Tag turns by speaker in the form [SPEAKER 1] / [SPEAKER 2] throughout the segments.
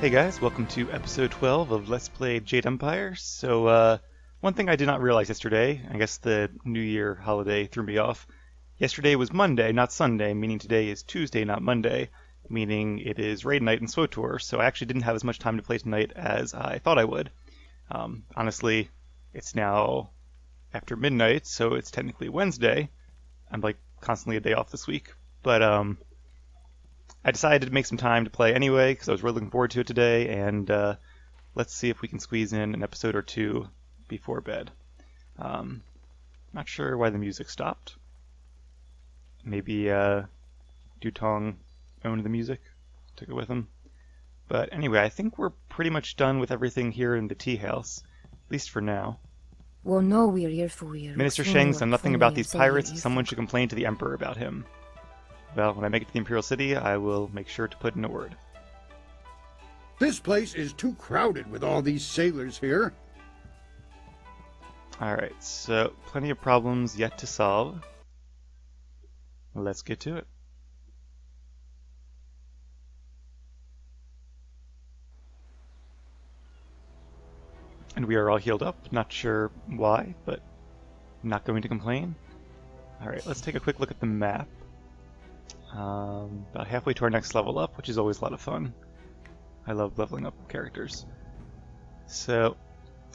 [SPEAKER 1] Hey guys, welcome to episode 12 of Let's Play Jade Empire. So, one thing I did not realize yesterday, I guess the New Year holiday threw me off. Yesterday was Monday, not Sunday, meaning today is Tuesday, not Monday, meaning it is raid night in SWTOR, so I actually didn't have as much time to play tonight as I thought I would. Honestly, it's now after midnight, so it's technically Wednesday. I'm like constantly a day off this week, but I decided to make some time to play anyway because I was really looking forward to it today, and let's see if we can squeeze in an episode or two before bed. Not sure why the music stopped. Maybe Dutong owned the music, took it with him. But anyway, I think we're pretty much done with everything here in the tea house, at least for now.
[SPEAKER 2] Well, no, we're here for you.
[SPEAKER 1] Minister Sheng's done nothing about these pirates. Someone should complain to the Emperor about him. Well, when I make it to the Imperial City, I will make sure to put in a word.
[SPEAKER 3] This place is too crowded with all these sailors here.
[SPEAKER 1] Alright, so plenty of problems yet to solve. Let's get to it. And we are all healed up. Not sure why, but not going to complain. Alright, let's take a quick look at the map. About halfway to our next level up, which is always a lot of fun. I love leveling up characters. So,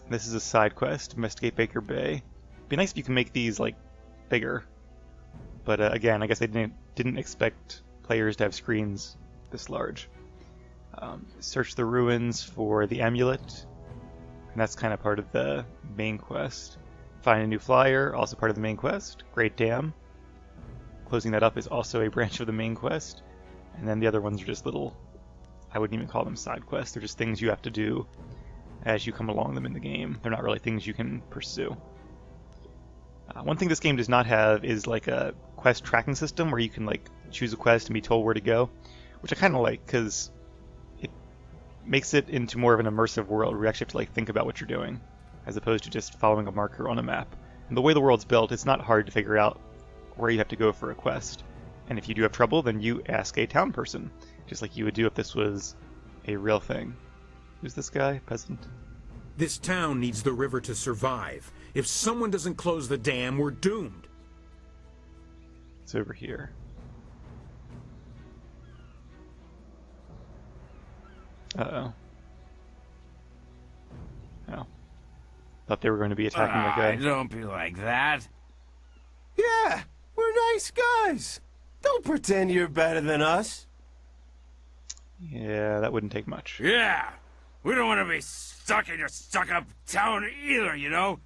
[SPEAKER 1] this is a side quest, Investigate Baker Bay. It'd be nice if you can make these, like, bigger. But again, I guess they didn't expect players to have screens this large. Search the ruins for the amulet, and that's kind of part of the main quest. Find a new flyer, also part of the main quest. Great Dam. Closing that up is also a branch of the main quest. And then the other ones are just little, I wouldn't even call them side quests, they're just things you have to do as you come along them in the game. They're not really things you can pursue. One thing this game does not have is like a quest tracking system where you can like choose a quest and be told where to go, which I kind of like because it makes it into more of an immersive world where you actually have to like think about what you're doing as opposed to just following a marker on a map. And the way the world's built, it's not hard to figure out where you have to go for a quest. And if you do have trouble, then you ask a town person, just like you would do if this was a real thing. Who's this guy? Peasant?
[SPEAKER 4] This town needs the river to survive. If someone doesn't close the dam, we're doomed.
[SPEAKER 1] It's over here. Uh-oh. Oh. Thought they were going to be attacking that guy.
[SPEAKER 5] Don't be like that.
[SPEAKER 6] Yeah, we're nice guys. Don't pretend you're better than us.
[SPEAKER 1] Yeah, that wouldn't take much.
[SPEAKER 5] Yeah, we don't want to be stuck in your stuck-up town either, you know?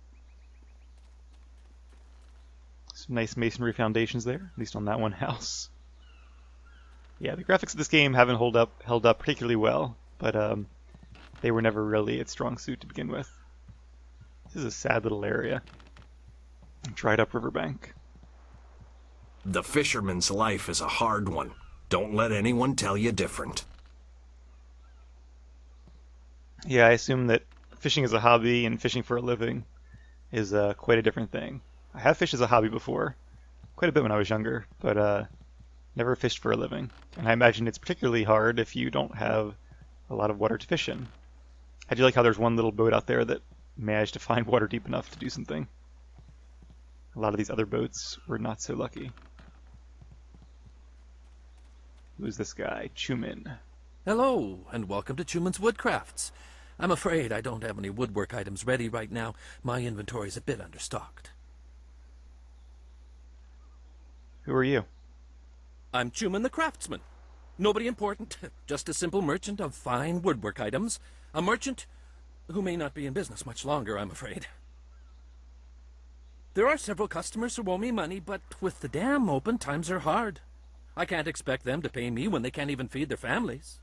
[SPEAKER 1] Some nice masonry foundations there, at least on that one house. Yeah, the graphics of this game haven't held up particularly well, but they were never really its strong suit to begin with. This is a sad little area. Dried up riverbank.
[SPEAKER 7] The fisherman's life is a hard one. Don't let anyone tell you different.
[SPEAKER 1] Yeah, I assume that fishing as a hobby and fishing for a living is quite a different thing. I have fished as a hobby before, quite a bit when I was younger, but never fished for a living. And I imagine it's particularly hard if you don't have a lot of water to fish in. I do like how there's one little boat out there that managed to find water deep enough to do something. A lot of these other boats were not so lucky. Who's this guy? Chumin.
[SPEAKER 8] Hello, and welcome to Chuman's Woodcrafts. I'm afraid I don't have any woodwork items ready right now. My inventory's a bit understocked.
[SPEAKER 1] Who are you?
[SPEAKER 8] I'm Chuman the Craftsman. Nobody important, just a simple merchant of fine woodwork items. A merchant who may not be in business much longer, I'm afraid. There are several customers who owe me money, but with the dam open, times are hard. I can't expect them to pay me when they can't even feed their families.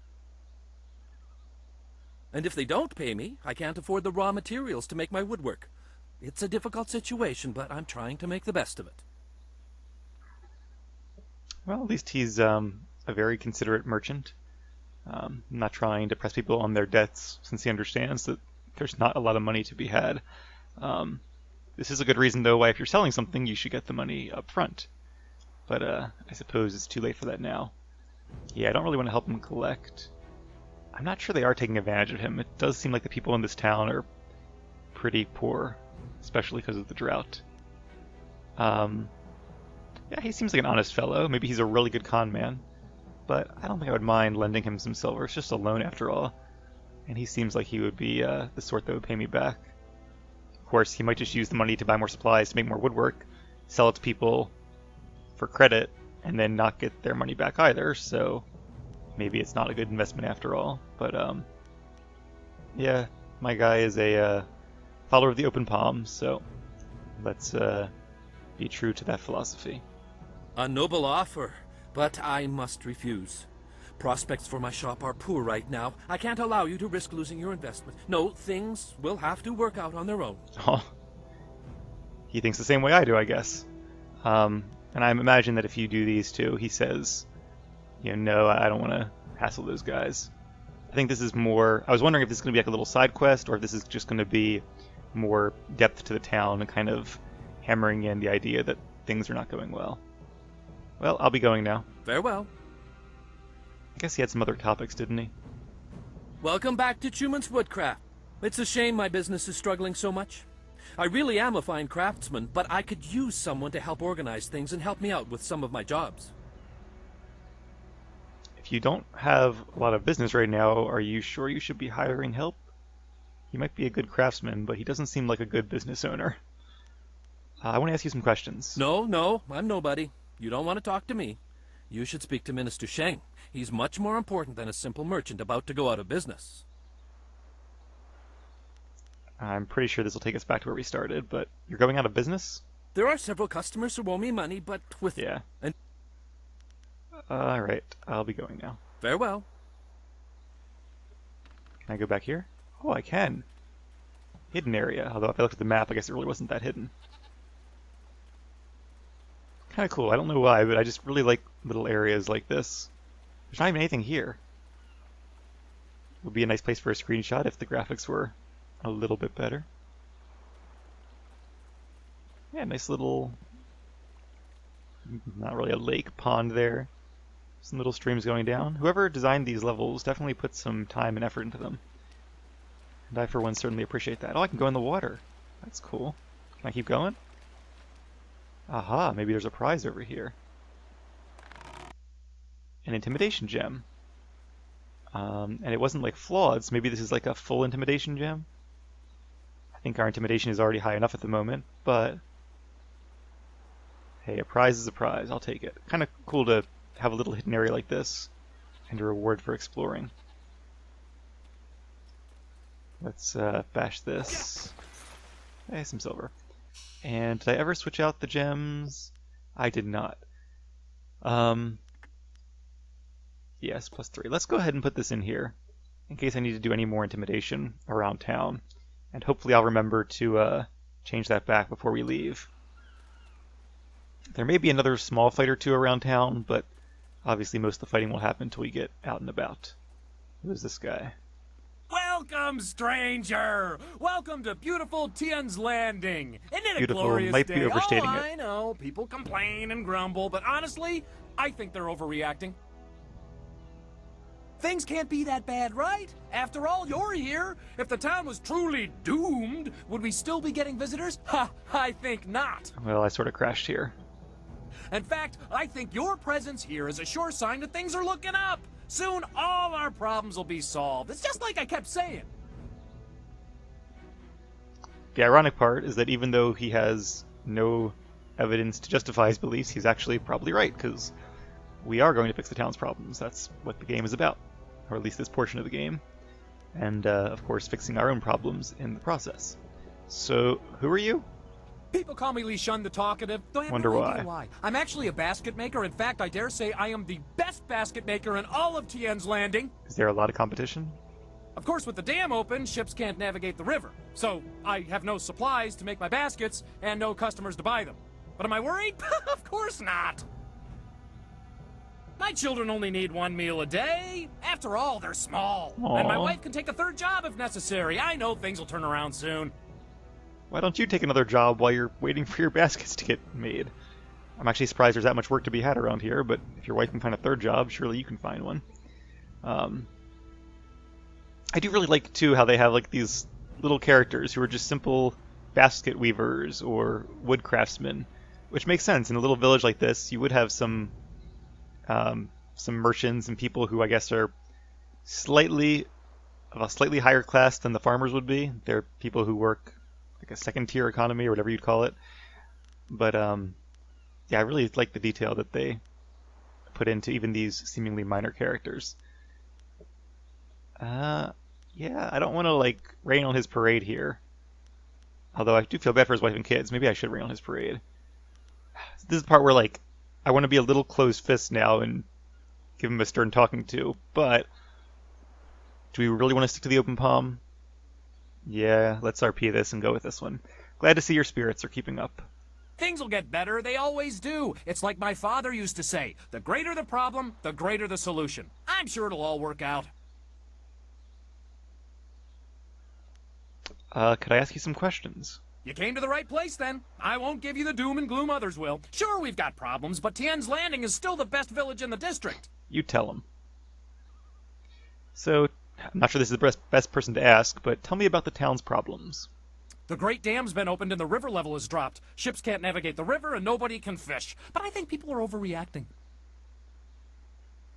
[SPEAKER 8] And if they don't pay me, I can't afford the raw materials to make my woodwork. It's a difficult situation, but I'm trying to make the best of it.
[SPEAKER 1] Well, at least he's a very considerate merchant. Not trying to press people on their debts since he understands that there's not a lot of money to be had. This is a good reason, though, why if you're selling something, you should get the money up front. But I suppose it's too late for that now. Yeah, I don't really want to help him collect. I'm not sure they are taking advantage of him. It does seem like the people in this town are pretty poor, especially because of the drought. Yeah, he seems like an honest fellow. Maybe he's a really good con man, but I don't think I would mind lending him some silver. It's just a loan after all, and he seems like he would be the sort that would pay me back. Of course, he might just use the money to buy more supplies to make more woodwork, sell it to people for credit, and then not get their money back either, so maybe it's not a good investment after all. But yeah, my guy is a follower of the open palm, so let's be true to that philosophy.
[SPEAKER 8] A noble offer, but I must refuse. Prospects for my shop are poor right now. I can't allow you to risk losing your investment. No, things will have to work out on their own.
[SPEAKER 1] Oh, he thinks the same way I do, I guess. And I imagine that if you do these two, he says, no, I don't want to hassle those guys. I think this is more... I was wondering if this is going to be like a little side quest, or if this is just going to be more depth to the town and kind of hammering in the idea that things are not going well. Well, I'll be going now.
[SPEAKER 8] Farewell.
[SPEAKER 1] I guess he had some other topics, didn't he?
[SPEAKER 8] Welcome back to Chuman's Woodcraft. It's a shame my business is struggling so much. I really am a fine craftsman, but I could use someone to help organize things and help me out with some of my jobs.
[SPEAKER 1] If you don't have a lot of business right now, are you sure you should be hiring help? He might be a good craftsman, but he doesn't seem like a good business owner. I want to ask you some questions.
[SPEAKER 8] No, I'm nobody. You don't want to talk to me. You should speak to Minister Sheng. He's much more important than a simple merchant about to go out of business.
[SPEAKER 1] I'm pretty sure this will take us back to where we started, but you're going out of business?
[SPEAKER 8] There are several customers who owe me money, but with...
[SPEAKER 1] Yeah.
[SPEAKER 8] And...
[SPEAKER 1] Alright, I'll be going now.
[SPEAKER 8] Farewell.
[SPEAKER 1] Can I go back here? Oh, I can. Hidden area, although if I looked at the map, I guess it really wasn't that hidden. Kind of cool. I don't know why, but I just really like little areas like this. There's not even anything here. It would be a nice place for a screenshot if the graphics were a little bit better. Yeah, nice little... not really a lake, pond there. Some little streams going down. Whoever designed these levels definitely put some time and effort into them. And I, for one, certainly appreciate that. Oh, I can go in the water. That's cool. Can I keep going? Aha, maybe there's a prize over here. An intimidation gem. And it wasn't like flawed, so maybe this is like a full intimidation gem? I think our intimidation is already high enough at the moment, but... hey, a prize is a prize. I'll take it. Kind of cool to have a little hidden area like this, and a reward for exploring. Let's bash this. Hey, some silver. And did I ever switch out the gems? I did not. Yes, +3. Let's go ahead and put this in here, in case I need to do any more intimidation around town. And hopefully I'll remember to change that back before we leave. There may be another small fight or two around town, but obviously most of the fighting will happen until we get out and about. Who is this guy?
[SPEAKER 5] Welcome, stranger! Welcome to beautiful Tien's Landing! Isn't it
[SPEAKER 1] Beautiful
[SPEAKER 5] a glorious
[SPEAKER 1] might
[SPEAKER 5] day?
[SPEAKER 1] be overstating it.
[SPEAKER 5] I know, people complain and grumble, but honestly, I think they're overreacting. Things can't be that bad, right? After all, you're here. If the town was truly doomed, would we still be getting visitors? Ha! I think not.
[SPEAKER 1] Well, I sort of crashed here.
[SPEAKER 5] In fact, I think your presence here is a sure sign that things are looking up. Soon, all our problems will be solved. It's just like I kept saying.
[SPEAKER 1] The ironic part is that even though he has no evidence to justify his beliefs, he's actually probably right, because we are going to fix the town's problems. That's what the game is about, or at least this portion of the game. And, of course, fixing our own problems in the process. So, who are you?
[SPEAKER 5] People call me Li Shun the Talkative. Don't have
[SPEAKER 1] Wonder
[SPEAKER 5] no
[SPEAKER 1] why.
[SPEAKER 5] idea why. I'm actually a basket maker. In fact, I dare say I am the best basket maker in all of Tien's Landing.
[SPEAKER 1] Is there a lot of competition?
[SPEAKER 5] Of course, with the dam open, ships can't navigate the river. So, I have no supplies to make my baskets and no customers to buy them. But am I worried? Of course not. My children only need one meal a day. After all, they're small.
[SPEAKER 1] Aww.
[SPEAKER 5] And my wife can take a third job if necessary. I know things will turn around soon.
[SPEAKER 1] Why don't you take another job while you're waiting for your baskets to get made? I'm actually surprised there's that much work to be had around here, but if your wife can find a third job, surely you can find one. I do really like, too, how they have like these little characters who are just simple basket weavers or wood craftsmen, which makes sense. In a little village like this, you would have some merchants and people who I guess are slightly of a slightly higher class than the farmers would be. They're people who work like a second tier economy or whatever you'd call it. But yeah, I really like the detail that they put into even these seemingly minor characters. Yeah, I don't want to like rain on his parade here. Although I do feel bad for his wife and kids. Maybe I should rain on his parade. This is the part where like I want to be a little closed fist now and give him a stern talking to, but do we really want to stick to the open palm? Yeah, let's RP this and go with this one. Glad to see your spirits are keeping up.
[SPEAKER 5] Things will get better. They always do. It's like my father used to say, the greater the problem, the greater the solution. I'm sure it'll all work out.
[SPEAKER 1] Could I ask you some questions?
[SPEAKER 5] You came to the right place then. I won't give you the doom and gloom others will. Sure, we've got problems, but Tien's Landing is still the best village in the district.
[SPEAKER 1] You tell him. So, I'm not sure this is the best person to ask, but tell me about the town's problems.
[SPEAKER 5] The Great Dam's been opened and the river level has dropped. Ships can't navigate the river and nobody can fish. But I think people are overreacting.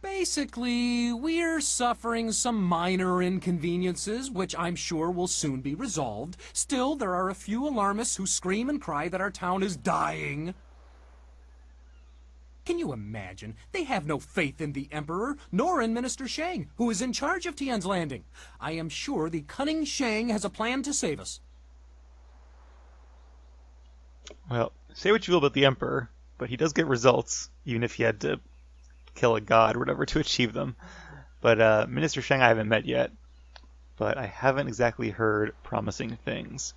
[SPEAKER 5] Basically, we're suffering some minor inconveniences, which I'm sure will soon be resolved. Still, there are a few alarmists who scream and cry that our town is dying. Can you imagine? They have no faith in the Emperor, nor in Minister Shang, who is in charge of Tien's Landing. I am sure the cunning Shang has a plan to save us.
[SPEAKER 1] Well, say what you will about the Emperor, but he does get results, even if he had to kill a god or whatever to achieve them. But Minister Sheng I haven't met yet, but I haven't exactly heard promising things.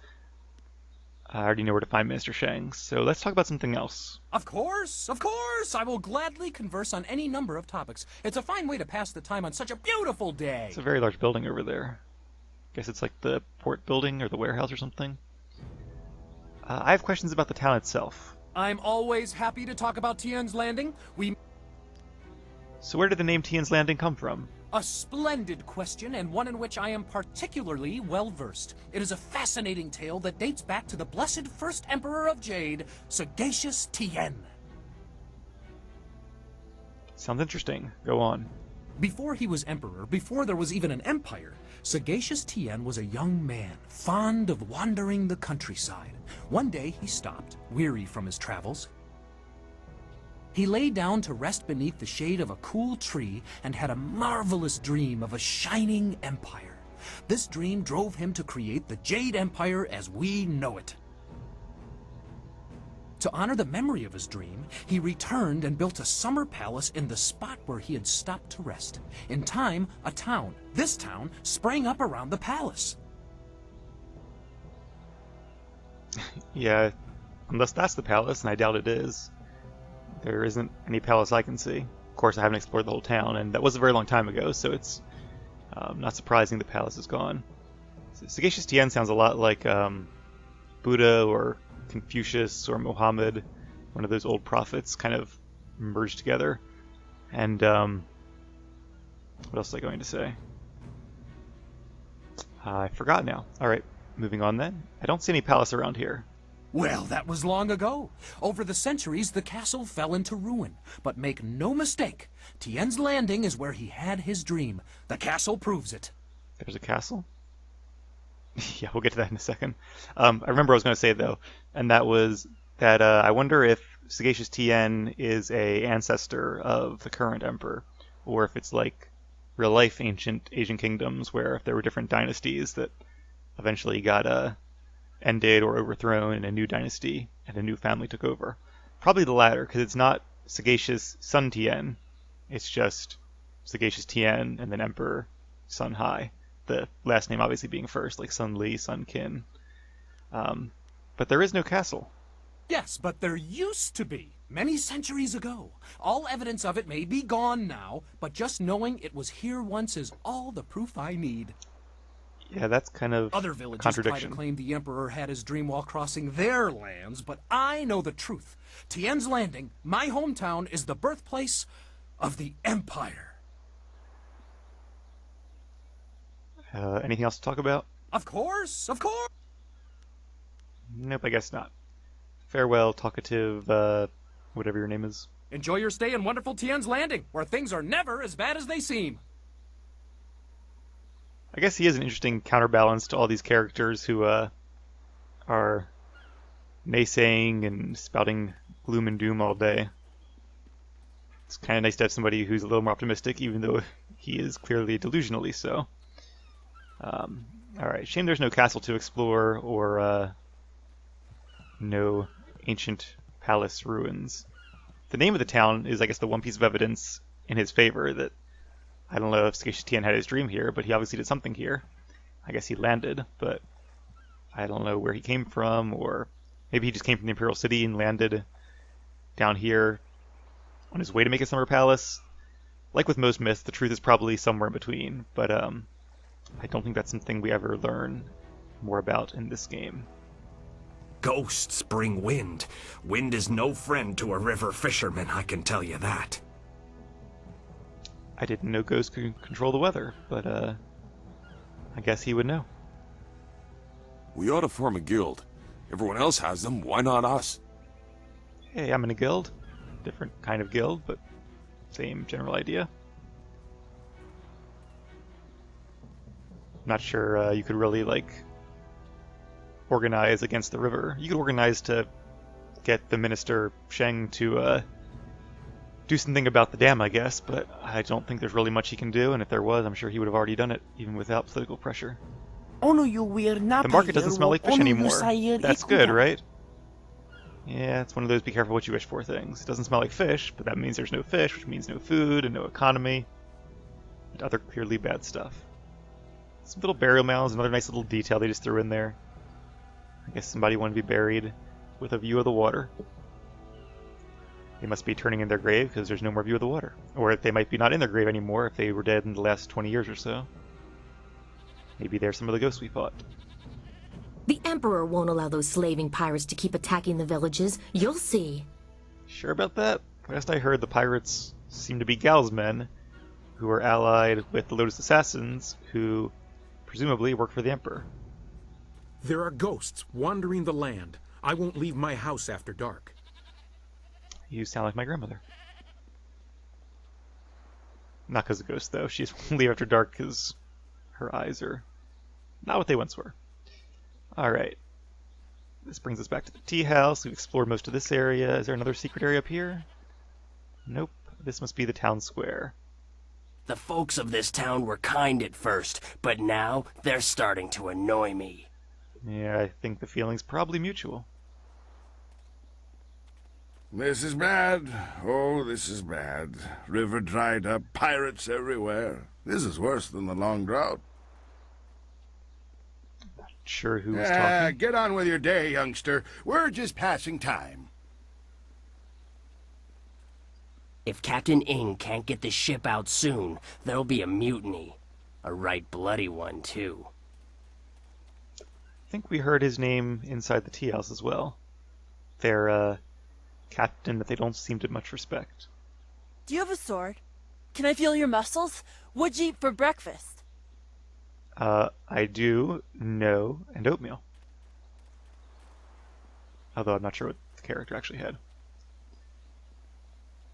[SPEAKER 1] I already know where to find Minister Sheng, so let's talk about something else.
[SPEAKER 5] Of course, of course! I will gladly converse on any number of topics. It's a fine way to pass the time on such a beautiful day.
[SPEAKER 1] It's a very large building over there. Guess it's like the port building or the warehouse or something. I have questions about the town itself.
[SPEAKER 5] I'm always happy to talk about Tien's Landing.
[SPEAKER 1] So where did the name Tien's Landing come from?
[SPEAKER 5] A splendid question, and one in which I am particularly well-versed. It is a fascinating tale that dates back to the blessed first Emperor of Jade, sagacious Tien.
[SPEAKER 1] Sounds interesting. Go on.
[SPEAKER 5] Before he was Emperor, before there was even an empire, sagacious Tien was a young man, fond of wandering the countryside. One day he stopped, weary from his travels. He lay down to rest beneath the shade of a cool tree and had a marvelous dream of a shining empire. This dream drove him to create the Jade Empire as we know it. To honor the memory of his dream, he returned and built a summer palace in the spot where he had stopped to rest. In time, a town, this town, sprang up around the palace.
[SPEAKER 1] Yeah, unless that's the palace, and I doubt it is. There isn't any palace I can see. Of course, I haven't explored the whole town, and that was a very long time ago, so it's not surprising the palace is gone. Sagacious Tien sounds a lot like Buddha or Confucius or Muhammad, one of those old prophets kind of merged together. And what else was I going to say? I forgot now. Alright, moving on then. I don't see any palace around here.
[SPEAKER 5] Well, that was long ago. Over the centuries, the castle fell into ruin. But make no mistake, Tien's Landing is where he had his dream. The castle proves it.
[SPEAKER 1] There's a castle? Yeah, we'll get to that in a second. I remember what I was going to say, though, and that was that I wonder if Sagacious Tien is a ancestor of the current emperor, or if it's like real-life ancient Asian kingdoms, where if there were different dynasties that eventually got ended or overthrown and a new dynasty and a new family took over. Probably the latter, because it's not Sagacious Sun Tien, it's just Sagacious Tien and then Emperor Sun Hai. The last name obviously being first, like Sun Li, Sun Qin. But there is no castle.
[SPEAKER 5] Yes, but there used to be, many centuries ago. All evidence of it may be gone now, but just knowing it was here once is all the proof I need.
[SPEAKER 1] Yeah, that's kind of
[SPEAKER 5] Other villages try
[SPEAKER 1] contradiction.
[SPEAKER 5] to claim the Emperor had his dream while crossing their lands, but I know the truth. Tien's Landing, my hometown, is the birthplace of the Empire.
[SPEAKER 1] Anything else to talk about?
[SPEAKER 5] Of course, of course!
[SPEAKER 1] Nope, I guess not. Farewell, talkative, whatever your name is.
[SPEAKER 5] Enjoy your stay in wonderful Tien's Landing, where things are never as bad as they seem.
[SPEAKER 1] I guess he is an interesting counterbalance to all these characters who are naysaying and spouting gloom and doom all day. It's kind of nice to have somebody who's a little more optimistic, even though he is clearly delusionally so. Alright, shame there's no castle to explore or no ancient palace ruins. The name of the town is, I guess, the one piece of evidence in his favor that I don't know if Sagacious Tien had his dream here, but he obviously did something here. I guess he landed, but I don't know where he came from, or maybe he just came from the Imperial City and landed down here on his way to make a summer palace. Like with most myths, the truth is probably somewhere in between, but I don't think that's something we ever learn more about in this game.
[SPEAKER 7] Ghosts bring wind. Wind is no friend to a river fisherman, I can tell you that.
[SPEAKER 1] I didn't know ghosts could control the weather, but I guess he would know.
[SPEAKER 9] We ought to form a guild. Everyone else has them, why not us?
[SPEAKER 1] Hey, I'm in a guild. Different kind of guild, but same general idea. Not sure you could really, like, organize against the river. You could organize to get the minister Sheng to do something about the dam, I guess, but I don't think there's really much he can do, and if there was, I'm sure he would have already done it, even without political pressure. The market doesn't smell like fish anymore. That's good, right? Yeah, it's one of those be careful what you wish for things. It doesn't smell like fish, but that means there's no fish, which means no food and no economy, and other clearly bad stuff. Some little burial mounds, another nice little detail they just threw in there. I guess somebody wanted to be buried with a view of the water. They must be turning in their grave because there's no more view of the water. Or they might be not in their grave anymore if they were dead in the last 20 years or so. Maybe they're some of the ghosts we fought.
[SPEAKER 2] The Emperor won't allow those slaving pirates to keep attacking the villages. You'll see.
[SPEAKER 1] Sure about that? Last I heard, the pirates seem to be Gal's men, who are allied with the Lotus Assassins, who presumably work for the Emperor.
[SPEAKER 4] There are ghosts wandering the land. I won't leave my house after dark.
[SPEAKER 1] You sound like my grandmother. Not because of ghosts, though. She just won't leave after dark because her eyes are not what they once were. Alright. This brings us back to the tea house. We've explored most of this area. Is there another secret area up here? Nope. This must be the town square.
[SPEAKER 10] The folks of this town were kind at first, but now they're starting to annoy me.
[SPEAKER 1] Yeah, I think the feeling's probably mutual.
[SPEAKER 3] This is bad. Oh, this is bad. River dried up, pirates everywhere. This is worse than the long drought.
[SPEAKER 1] Not sure who was talking.
[SPEAKER 3] Get on with your day, youngster. We're just passing time.
[SPEAKER 10] If Captain Ing can't get the ship out soon, there'll be a mutiny. A right bloody one, too.
[SPEAKER 1] I think we heard his name inside the tea house as well. Their captain that they don't seem to much respect.
[SPEAKER 11] Do you have a sword? Can I feel your muscles? What'd you eat for breakfast?
[SPEAKER 1] I do, no, and oatmeal. Although I'm not sure what the character actually had.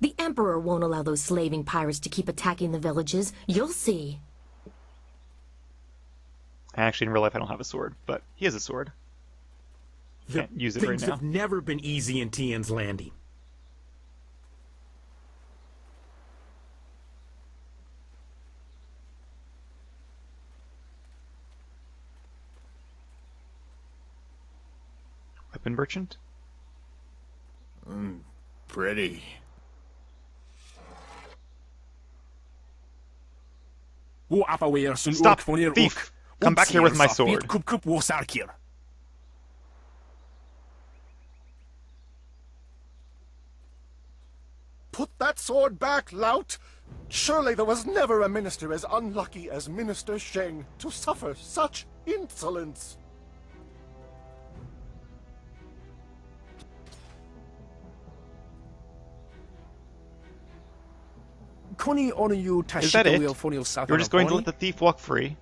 [SPEAKER 2] The Emperor won't allow those slaving pirates to keep attacking the villages. You'll see.
[SPEAKER 1] Actually, in real life, I don't have a sword, but he has a sword. Can't use it right
[SPEAKER 4] Things
[SPEAKER 1] now.
[SPEAKER 4] have never been easy in Tien's Landing.
[SPEAKER 1] Weapon merchant?
[SPEAKER 3] Pretty.
[SPEAKER 1] Stop, thief! Come back here with my sword.
[SPEAKER 6] Put that sword back, lout! Surely there was never a minister as unlucky as Minister Sheng to suffer such insolence.
[SPEAKER 1] Is that it? You're just going to let the thief walk free?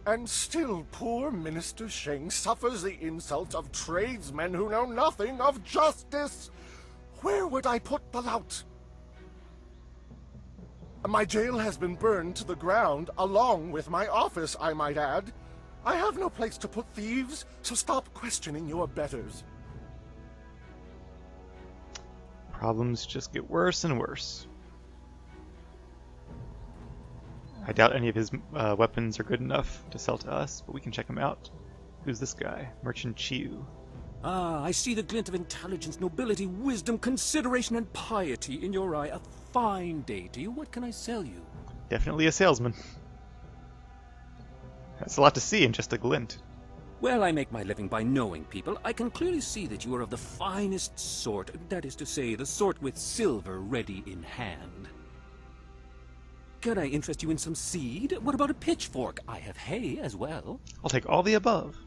[SPEAKER 6] And still poor Minister Sheng suffers the insults of tradesmen who know nothing of justice. Where would I put the lout? My jail has been burned to the ground, along with my office, I might add. I have no place to put thieves, so stop questioning your betters.
[SPEAKER 1] Problems just get worse and worse. I doubt any of his weapons are good enough to sell to us, but we can check him out. Who's this guy? Merchant Chiu.
[SPEAKER 5] Ah, I see the glint of intelligence, nobility, wisdom, consideration, and piety in your eye. A fine day to you. What can I sell you?
[SPEAKER 1] Definitely a salesman. That's a lot to see in just a glint.
[SPEAKER 5] Well, I make my living by knowing people. I can clearly see that you are of the finest sort. That is to say, the sort with silver ready in hand. Can I interest you in some seed? What about a pitchfork? I have hay as well.
[SPEAKER 1] I'll take all the above.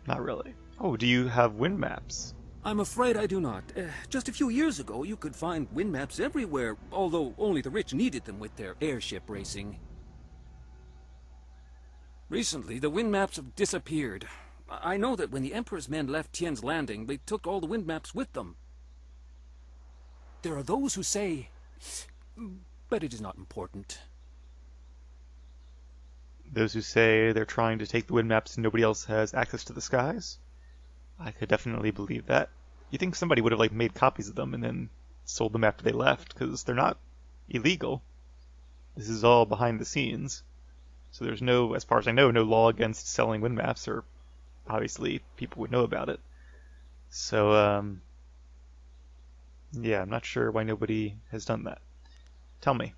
[SPEAKER 1] Not really. Oh, do you have wind maps?
[SPEAKER 5] I'm afraid I do not. Just a few years ago, you could find wind maps everywhere, although only the rich needed them with their airship racing. Recently, the wind maps have disappeared. I know that when the Emperor's men left Tien's landing, they took all the wind maps with them. There are those who say, but it is not important.
[SPEAKER 1] Those who say they're trying to take the wind maps and nobody else has access to the skies? I could definitely believe that. You think somebody would have made copies of them and then sold them after they left, because they're not illegal. This is all behind the scenes. So there's no, as far as I know, no law against selling wind maps, or obviously people would know about it. So, yeah, I'm not sure why nobody has done that. Tell me.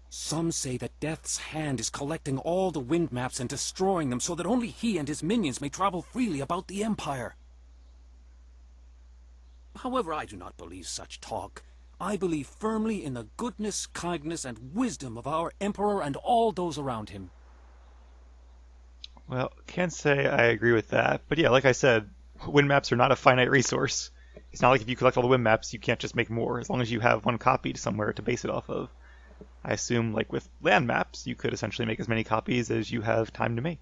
[SPEAKER 5] Some say that Death's Hand is collecting all the wind maps and destroying them so that only he and his minions may travel freely about the Empire. However, I do not believe such talk. I believe firmly in the goodness, kindness, and wisdom of our Emperor and all those around him.
[SPEAKER 1] Well, can't say I agree with that, but yeah, like I said, wind maps are not a finite resource. It's not like if you collect all the wind maps, you can't just make more, as long as you have one copy somewhere to base it off of. I assume, like with land maps, you could essentially make as many copies as you have time to make.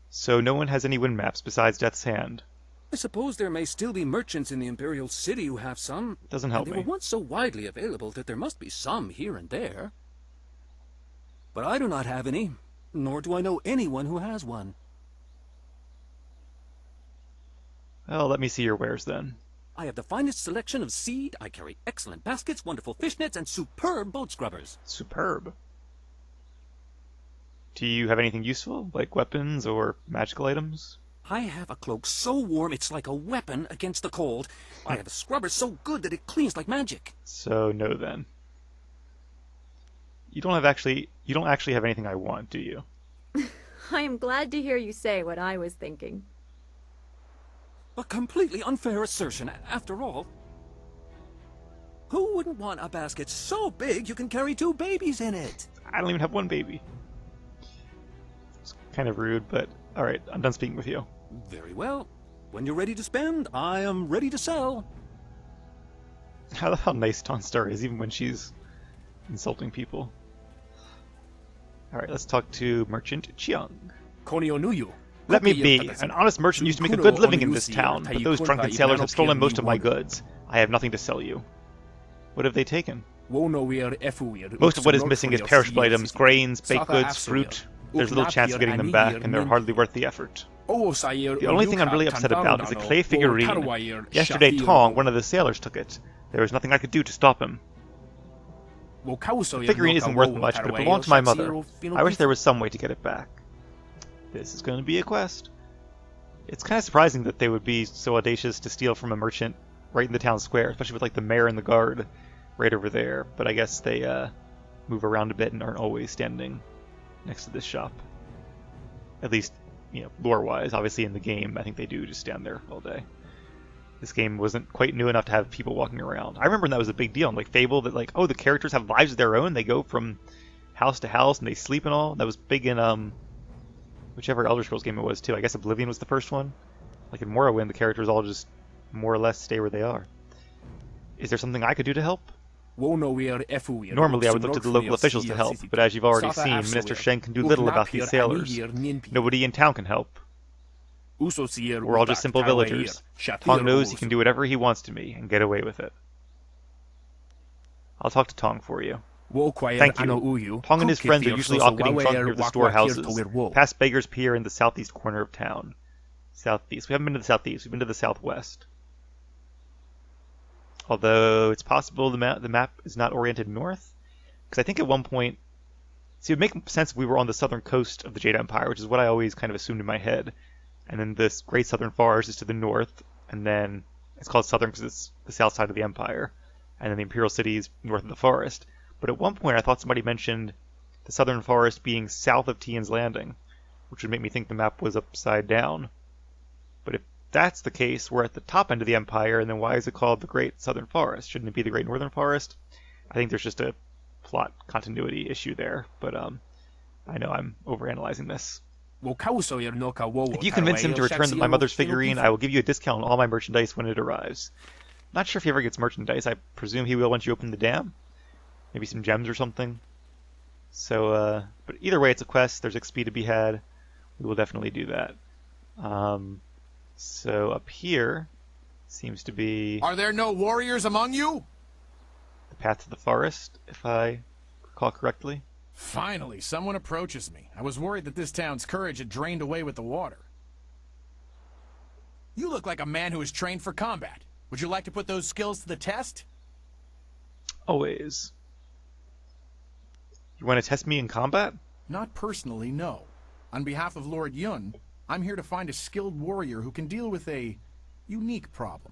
[SPEAKER 1] So no one has any wind maps besides Death's Hand.
[SPEAKER 5] I suppose there may still be merchants in the Imperial City who have some.
[SPEAKER 1] Doesn't help
[SPEAKER 5] They
[SPEAKER 1] me.
[SPEAKER 5] were once so widely available that there must be some here and there. But I do not have any, nor do I know anyone who has one.
[SPEAKER 1] Well, let me see your wares then.
[SPEAKER 5] I have the finest selection of seed, I carry excellent baskets, wonderful fishnets, and superb boat scrubbers.
[SPEAKER 1] Superb. Do you have anything useful, like weapons or magical items?
[SPEAKER 5] I have a cloak so warm it's like a weapon against the cold. I have a scrubber so good that it cleans like magic.
[SPEAKER 1] So no then. You don't actually have anything I want, do you?
[SPEAKER 12] I am glad to hear you say what I was thinking.
[SPEAKER 5] A completely unfair assertion, after all. Who wouldn't want a basket so big you can carry 2 babies in it?
[SPEAKER 1] I don't even have one baby. It's kind of rude, but alright, I'm done speaking with you.
[SPEAKER 5] Very well. When you're ready to spend, I am ready to sell.
[SPEAKER 1] I love how nice Tonstar is, even when she's insulting people. Alright, let's talk to Merchant Chiang. Let me be. An honest merchant used to make a good living in this town, but those drunken sailors have stolen most of my goods. I have nothing to sell you. What have they taken? Most of what is missing is perishable items, grains, baked goods, fruit. There's little chance of getting them back, and they're hardly worth the effort. The only thing I'm really upset about is a clay figurine. Yesterday, Tong, one of the sailors, took it. There was nothing I could do to stop him. The figurine isn't worth much, but it belonged to my mother. I wish there was some way to get it back. This is going to be a quest. It's kind of surprising that they would be so audacious to steal from a merchant right in the town square, especially with the mayor and the guard right over there. But I guess they move around a bit and aren't always standing next to this shop. At least, lore-wise. Obviously in the game, I think they do just stand there all day. This game wasn't quite new enough to have people walking around. I remember when that was a big deal in Fable, that the characters have lives of their own. They go from house to house and they sleep and all. That was big in whichever Elder Scrolls game it was too. I guess Oblivion was the first one. Like in Morrowind, the characters all just more or less stay where they are. Is there something I could do to help? Normally I would look to the local officials to help, but as you've already seen, Minister Sheng can do little about these sailors. Nobody in town can help. We're all just simple villagers. Tong knows he can do whatever he wants to me and get away with it. I'll talk to Tong for you. Thank you. Tong and his friends are usually off getting drunk near the storehouses, past Beggar's Pier in the southeast corner of town. Southeast. We haven't been to the southeast. We've been to the southwest. Although it's possible the map is not oriented north, because I think at one point, see, it would make sense if we were on the southern coast of the Jade Empire, which is what I always kind of assumed in my head. And then this Great Southern Forest is to the north, and then it's called Southern because it's the south side of the Empire, and then the Imperial City is north of the forest. But at one point, I thought somebody mentioned the Southern Forest being south of Tien's Landing, which would make me think the map was upside down. But if that's the case, we're at the top end of the Empire, and then why is it called the Great Southern Forest? Shouldn't it be the Great Northern Forest? I think there's just a plot continuity issue there, but I know I'm overanalyzing this. If you convince him to return my mother's figurine, I will give you a discount on all my merchandise when it arrives. Not sure if he ever gets merchandise. I presume he will once you open the dam. Maybe some gems or something. So, but either way, it's a quest. There's XP to be had. We will definitely do that. So up here seems to be...
[SPEAKER 13] Are there no warriors among you?
[SPEAKER 1] The path to the forest, if I recall correctly.
[SPEAKER 13] Finally, someone approaches me. I was worried that this town's courage had drained away with the water. You look like a man who is trained for combat. Would you like to put those skills to the test?
[SPEAKER 1] Always. You want to test me in combat?
[SPEAKER 13] Not personally, no. On behalf of Lord Yun, I'm here to find a skilled warrior who can deal with a unique problem.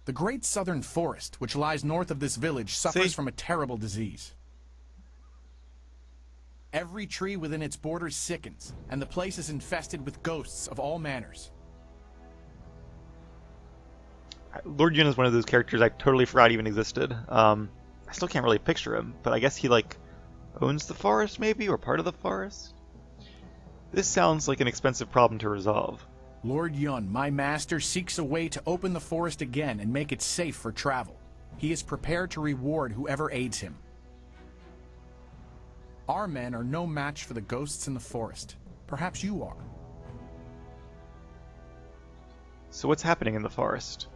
[SPEAKER 13] The Great Southern Forest, which lies north of this village, suffers from a terrible disease. Every tree within its borders sickens, and the place is infested with ghosts of all manners.
[SPEAKER 1] Lord Yun is one of those characters I totally forgot even existed. I still can't really picture him, but I guess he, like, owns the forest, maybe, or part of the forest? This sounds like an expensive problem to resolve.
[SPEAKER 13] Lord Yun, my master, seeks a way to open the forest again and make it safe for travel. He is prepared to reward whoever aids him. Our men are no match for the ghosts in the forest. Perhaps you are.
[SPEAKER 1] So what's happening in the forest?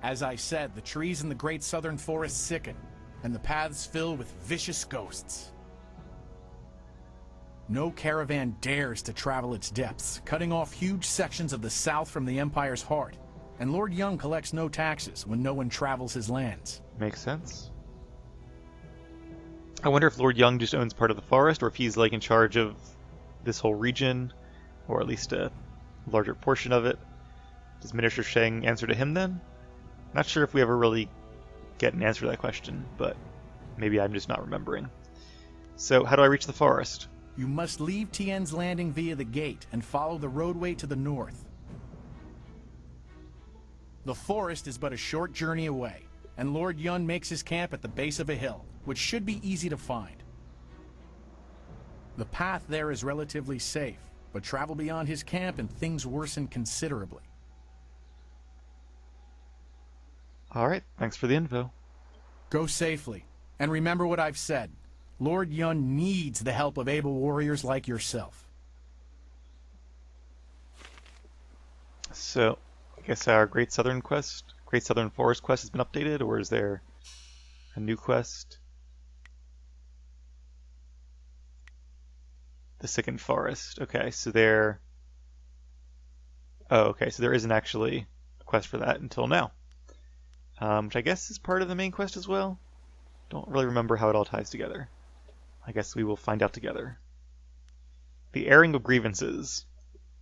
[SPEAKER 13] As I said, the trees in the Great Southern Forest sicken, and the paths fill with vicious ghosts. No caravan dares to travel its depths, cutting off huge sections of the south from the Empire's heart. And Lord Young collects no taxes when no one travels his lands.
[SPEAKER 1] Makes sense. I wonder if Lord Young just owns part of the forest, or if he's like in charge of this whole region, or at least a larger portion of it. Does Minister Sheng answer to him then? Not sure if we ever really get an answer to that question, but maybe I'm just not remembering. So how do I reach the forest?
[SPEAKER 13] You must leave Tien's Landing via the gate and follow the roadway to the north. The forest is but a short journey away, and Lord Yun makes his camp at the base of a hill, which should be easy to find. The path there is relatively safe, but travel beyond his camp and things worsen considerably.
[SPEAKER 1] Alright, thanks for the info.
[SPEAKER 13] Go safely, and remember what I've said. Lord Yun needs the help of able warriors like yourself.
[SPEAKER 1] So, I guess our Great Southern Forest quest has been updated, or is there a new quest? The Sickened Forest. Okay, so there... Oh, okay, so there isn't actually a quest for that until now. Which I guess is part of the main quest as well? Don't really remember how it all ties together. I guess we will find out together. The Airing of Grievances.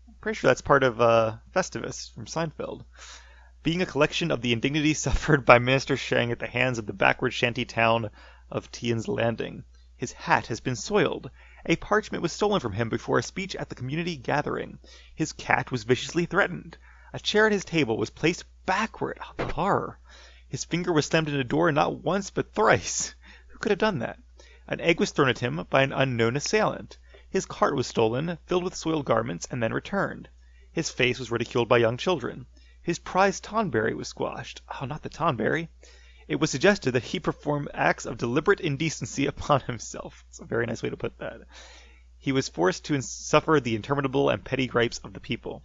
[SPEAKER 1] I'm pretty sure that's part of Festivus from Seinfeld. Being a collection of the indignities suffered by Minister Shang at the hands of the backward shanty town of Tien's Landing. His hat has been soiled. A parchment was stolen from him before a speech at the community gathering. His cat was viciously threatened. A chair at his table was placed backward. Oh, the horror. His finger was slammed in a door not once but thrice. Who could have done that? An egg was thrown at him by an unknown assailant. His cart was stolen, filled with soiled garments, and then returned. His face was ridiculed by young children. His prized tonberry was squashed. Oh, not the tonberry. It was suggested that he perform acts of deliberate indecency upon himself. It's a very nice way to put that. He was forced to suffer the interminable and petty gripes of the people.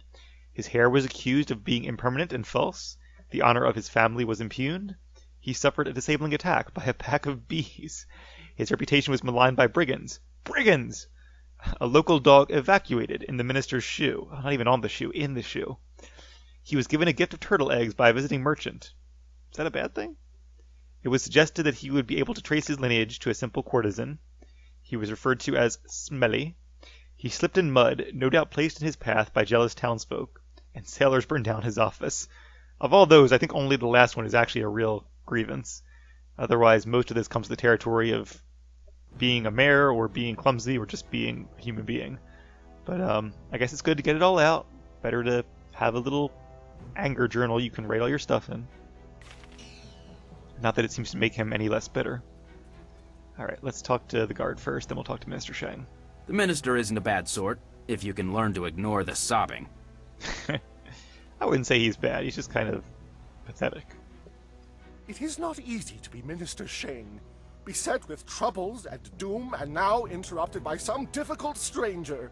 [SPEAKER 1] His hair was accused of being impermanent and false. The honor of his family was impugned. He suffered a disabling attack by a pack of bees. His reputation was maligned by brigands. Brigands! A local dog evacuated in the minister's shoe. Not even on the shoe, in the shoe. He was given a gift of turtle eggs by a visiting merchant. Is that a bad thing? It was suggested that he would be able to trace his lineage to a simple courtesan. He was referred to as smelly. He slipped in mud, no doubt placed in his path by jealous townsfolk, and sailors burned down his office. Of all those, I think only the last one is actually a real grievance. Otherwise, most of this comes to the territory of being a mayor, or being clumsy, or just being a human being. But I guess it's good to get it all out. Better to have a little anger journal you can write all your stuff in. Not that it seems to make him any less bitter. Alright, let's talk to the guard first, then we'll talk to Minister Shang.
[SPEAKER 14] The minister isn't a bad sort, if you can learn to ignore the sobbing.
[SPEAKER 1] I wouldn't say he's bad, he's just kind of pathetic.
[SPEAKER 6] It is not easy to be Minister Sheng, beset with troubles and doom, and now interrupted by some difficult stranger.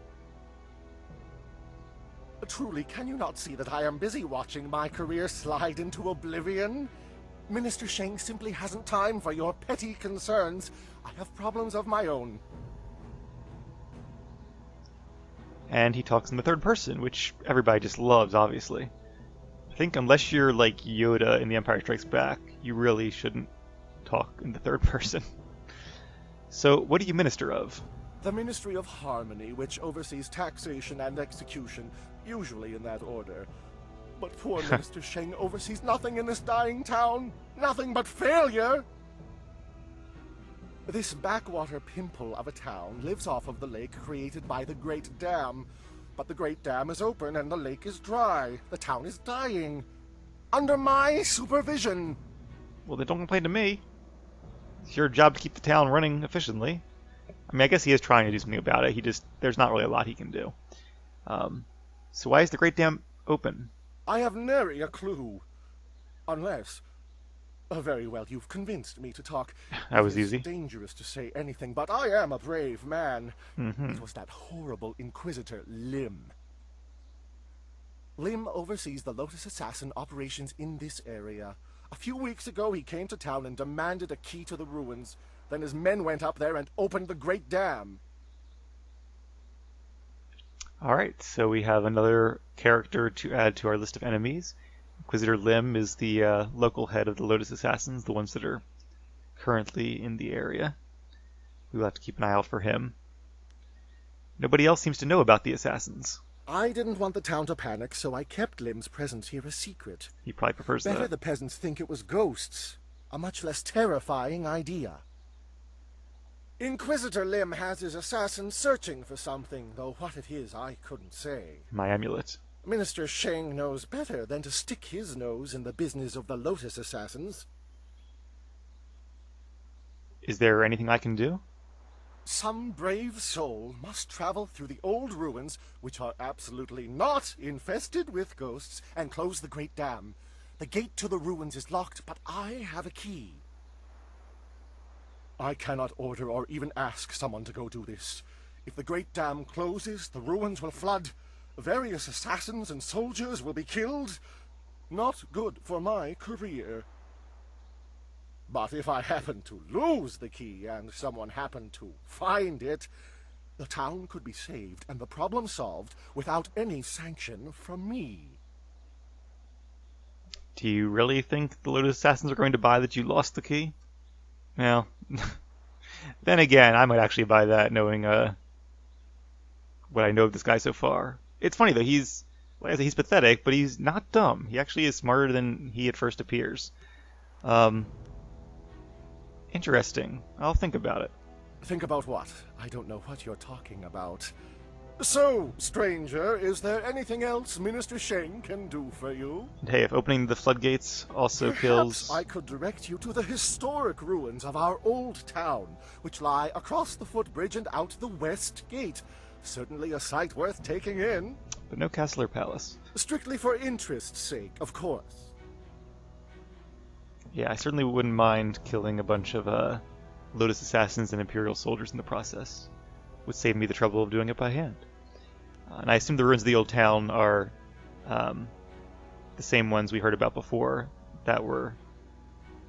[SPEAKER 6] Truly, can you not see that I am busy watching my career slide into oblivion? Minister Sheng simply hasn't time for your petty concerns. I have problems of my own.
[SPEAKER 1] And he talks in the third person, which everybody just loves, obviously. I think unless you're like Yoda in The Empire Strikes Back, you really shouldn't talk in the third person. So, what do you minister of?
[SPEAKER 6] The Ministry of Harmony, which oversees taxation and execution, usually in that order. But poor Minister Sheng oversees nothing in this dying town. Nothing but failure! This backwater pimple of a town lives off of the lake created by the Great Dam. But the Great Dam is open and the lake is dry. The town is dying. Under my supervision.
[SPEAKER 1] Well, then don't complain to me. It's your job to keep the town running efficiently. I mean, I guess he is trying to do something about it. There's not really a lot he can do. So why is the Great Dam open?
[SPEAKER 6] I have nary a clue. Unless... very well, you've convinced me to talk.
[SPEAKER 1] That was easy.
[SPEAKER 6] It's dangerous to say anything, but I am a brave man.
[SPEAKER 1] Mm-hmm.
[SPEAKER 6] It was that horrible Inquisitor, Lim. Lim oversees the Lotus Assassin operations in this area. A few weeks ago, he came to town and demanded a key to the ruins. Then his men went up there and opened the Great Dam.
[SPEAKER 1] Alright, so we have another character to add to our list of enemies. Inquisitor Lim is the local head of the Lotus Assassins, the ones that are currently in the area. We'll have to keep an eye out for him. Nobody else seems to know about the Assassins.
[SPEAKER 6] I didn't want the town to panic, so I kept Lim's presence here a secret.
[SPEAKER 1] He probably prefers that.
[SPEAKER 6] Better the peasants think it was ghosts. A much less terrifying idea. Inquisitor Lim has his assassins searching for something, though what it is I couldn't say.
[SPEAKER 1] My amulet.
[SPEAKER 6] Minister Sheng knows better than to stick his nose in the business of the Lotus Assassins.
[SPEAKER 1] Is there anything I can do?
[SPEAKER 6] Some brave soul must travel through the old ruins, which are absolutely not infested with ghosts, and close the Great Dam. The gate to the ruins is locked, but I have a key. I cannot order or even ask someone to go do this. If the Great Dam closes, the ruins will flood. Various assassins and soldiers will be killed. Not good for my career. But if I happen to lose the key and someone happened to find it, the town could be saved and the problem solved without any sanction from me.
[SPEAKER 1] Do you really think the Lotus Assassins are going to buy that you lost the key? Well, then again, I might actually buy that, knowing what I know of this guy so far. It's funny though, he's pathetic, but he's not dumb. He actually is smarter than he at first appears. Interesting. I'll think about it.
[SPEAKER 6] Think about what? I don't know what you're talking about. So, stranger, is there anything else Minister Sheng can do for you?
[SPEAKER 1] And hey, if opening the floodgates also kills...
[SPEAKER 6] I could direct you to the historic ruins of our old town, which lie across the footbridge and out the west gate. Certainly a sight worth taking in.
[SPEAKER 1] But no castle or palace.
[SPEAKER 6] Strictly for interest's sake, of course.
[SPEAKER 1] Yeah, I certainly wouldn't mind killing a bunch of Lotus assassins and Imperial soldiers in the process. Would save me the trouble of doing it by hand. And I assume the ruins of the old town are the same ones we heard about before that were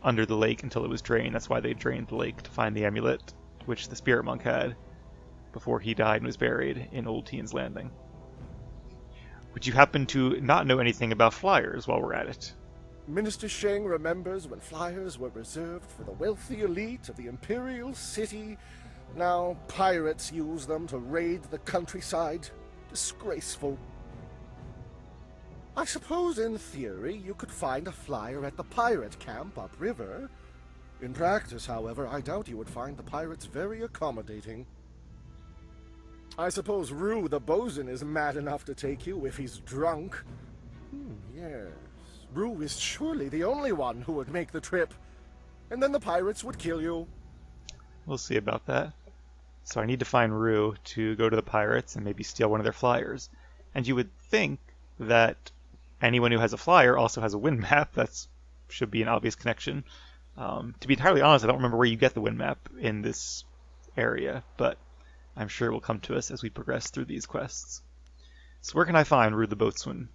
[SPEAKER 1] under the lake until it was drained. That's why they drained the lake, to find the amulet, which the spirit monk had before he died and was buried in Old Tien's Landing. Would you happen to not know anything about flyers while we're at it?
[SPEAKER 6] Minister Sheng remembers when flyers were reserved for the wealthy elite of the Imperial City. Now pirates use them to raid the countryside. Disgraceful. I suppose in theory you could find a flyer at the pirate camp upriver. In practice, however, I doubt you would find the pirates very accommodating. I suppose Rue the bosun is mad enough to take you if he's drunk. Yes. Rue is surely the only one who would make the trip. And then the pirates would kill you.
[SPEAKER 1] We'll see about that. So I need to find Rue to go to the pirates and maybe steal one of their flyers. And you would think that anyone who has a flyer also has a wind map. That should be an obvious connection. To be entirely honest, I don't remember where you get the wind map in this area, but I'm sure it will come to us as we progress through these quests. So where can I find Rue the boatswain?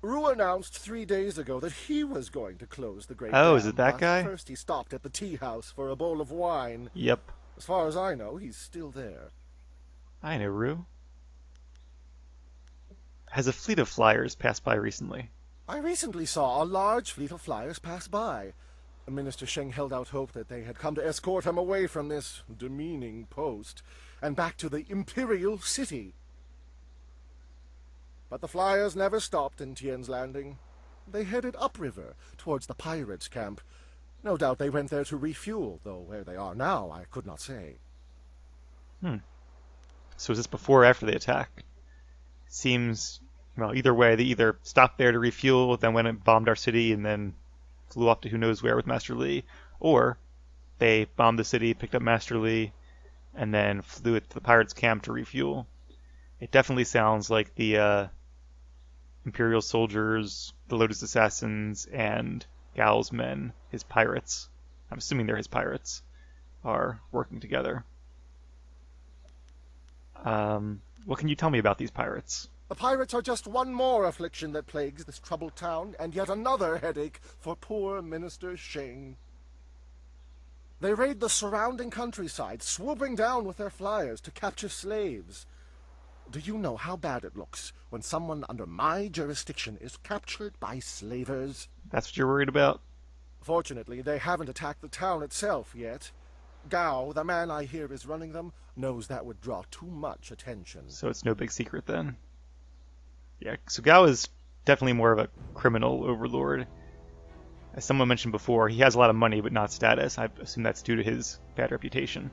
[SPEAKER 6] Rue announced 3 days ago that he was going to close the Great
[SPEAKER 1] Oh,
[SPEAKER 6] Dam,
[SPEAKER 1] is it that
[SPEAKER 6] but
[SPEAKER 1] guy?
[SPEAKER 6] First he stopped at the tea house for a bowl of wine.
[SPEAKER 1] Yep.
[SPEAKER 6] As far as I know, he's still there.
[SPEAKER 1] I know Rue. Has a fleet of flyers passed by recently?
[SPEAKER 6] I recently saw a large fleet of flyers pass by. Minister Sheng held out hope that they had come to escort him away from this demeaning post and back to the Imperial City. But the flyers never stopped in Tien's Landing. They headed upriver towards the pirates' camp. No doubt they went there to refuel, though where they are now I could not say.
[SPEAKER 1] So is this before or after the attack? Seems, well, either way, they either stopped there to refuel, then went and bombed our city, and then flew off to who knows where with Master Li, or they bombed the city, picked up Master Li, and then flew it to the pirates' camp to refuel. It definitely sounds like the Imperial soldiers, the Lotus assassins, and Gao's men, his pirates, I'm assuming they're his pirates, are working together. What can you tell me about these pirates?
[SPEAKER 6] The pirates are just one more affliction that plagues this troubled town, and yet another headache for poor Minister Sheng. They raid the surrounding countryside, swooping down with their flyers to capture slaves. Do you know how bad it looks when someone under my jurisdiction is captured by slavers?
[SPEAKER 1] That's what you're worried about?
[SPEAKER 6] Fortunately, they haven't attacked the town itself yet. Gao, the man I hear is running them, knows that would draw too much attention.
[SPEAKER 1] So it's no big secret then? Yeah, so Gao is definitely more of a criminal overlord. As someone mentioned before, he has a lot of money but not status. I assume that's due to his bad reputation.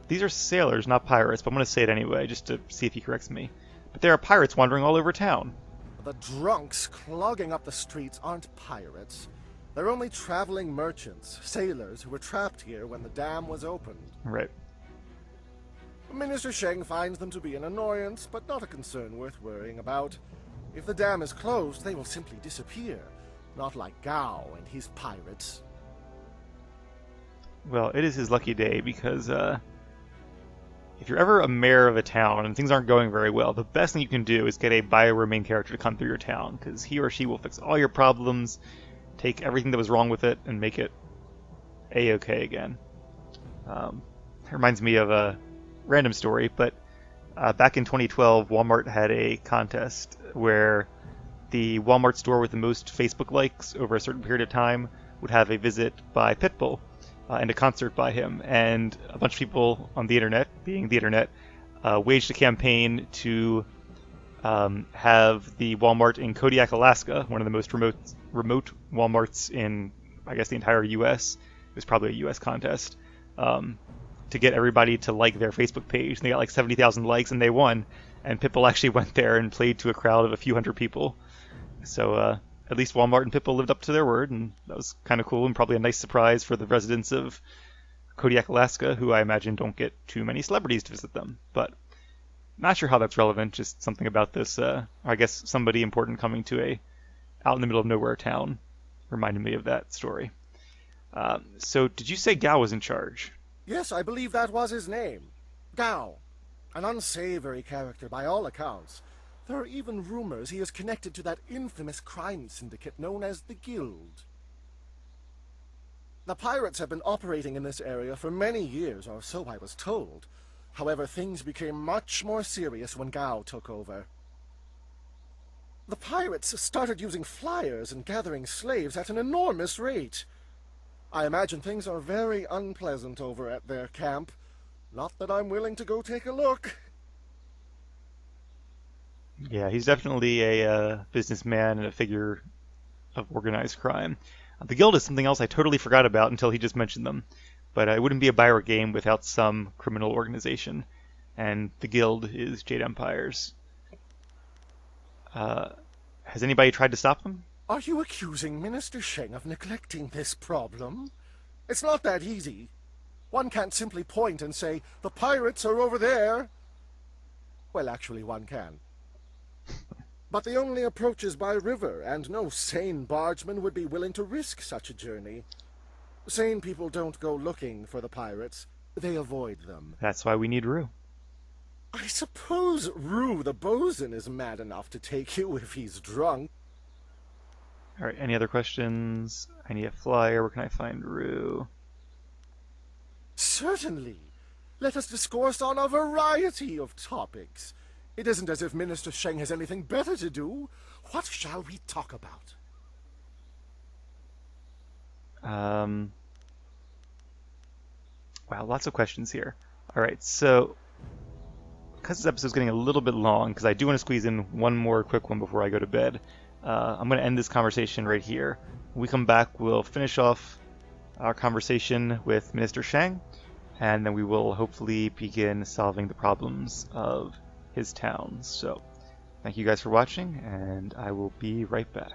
[SPEAKER 1] These are sailors, not pirates, but I'm going to say it anyway, just to see if he corrects me. But there are pirates wandering all over town.
[SPEAKER 6] The drunks clogging up the streets aren't pirates. They're only traveling merchants, sailors who were trapped here when the dam was opened.
[SPEAKER 1] Right.
[SPEAKER 6] Minister Sheng finds them to be an annoyance, but not a concern worth worrying about. If the dam is closed, they will simply disappear. Not like Gao and his pirates.
[SPEAKER 1] Well, it is his lucky day because if you're ever a mayor of a town and things aren't going very well, the best thing you can do is get a Bioware main character to come through your town, because he or she will fix all your problems, take everything that was wrong with it, and make it A-okay again. It reminds me of a random story, but back in 2012, Walmart had a contest where the Walmart store with the most Facebook likes over a certain period of time would have a visit by Pitbull and a concert by him. And a bunch of people on the internet, being the internet, waged a campaign to have the Walmart in Kodiak, Alaska, one of the most remote Walmarts in, I guess, the entire U.S. It was probably a U.S. contest. To get everybody to like their Facebook page. And they got like 70,000 likes and they won. And Pitbull actually went there and played to a crowd of a few hundred people. So at least Walmart and Pitbull lived up to their word, and that was kind of cool and probably a nice surprise for the residents of Kodiak, Alaska, who I imagine don't get too many celebrities to visit them. But not sure how that's relevant, just something about this, I guess somebody important coming to a out in the middle of nowhere town. reminded me of that story. So did you say Gao was in charge?
[SPEAKER 6] Yes, I believe that was his name. Gao. An unsavory character by all accounts. There are even rumors he is connected to that infamous crime syndicate known as the Guild. The pirates have been operating in this area for many years, or so I was told. However, things became much more serious when Gao took over. The pirates started using flyers and gathering slaves at an enormous rate. I imagine things are very unpleasant over at their camp. Not that I'm willing to go take a look.
[SPEAKER 1] Yeah, he's definitely a businessman and a figure of organized crime. The Guild is something else I totally forgot about until he just mentioned them. But it wouldn't be a Bioware game without some criminal organization. And the Guild is Jade Empire's. Has anybody tried to stop them?
[SPEAKER 6] Are you accusing Minister Sheng of neglecting this problem? It's not that easy. One can't simply point and say, the pirates are over there. Well, actually, one can. But the only approach is by river, and no sane bargeman would be willing to risk such a journey. Sane people don't go looking for the pirates. They avoid them.
[SPEAKER 1] That's why we need Rue.
[SPEAKER 6] I suppose Rue the bosun is mad enough to take you if he's drunk.
[SPEAKER 1] Alright, any other questions? I need a flyer. Where can I find Rue?
[SPEAKER 6] Certainly. Let us discourse on a variety of topics. It isn't as if Minister Sheng has anything better to do. What shall we talk about?
[SPEAKER 1] Wow, lots of questions here. Alright, so because this episode's getting a little bit long, because I do want to squeeze in one more quick one before I go to bed, I'm going to end this conversation right here. When we come back, we'll finish off our conversation with Minister Shang, and then we will hopefully begin solving the problems of his town. So, thank you guys for watching, and I will be right back.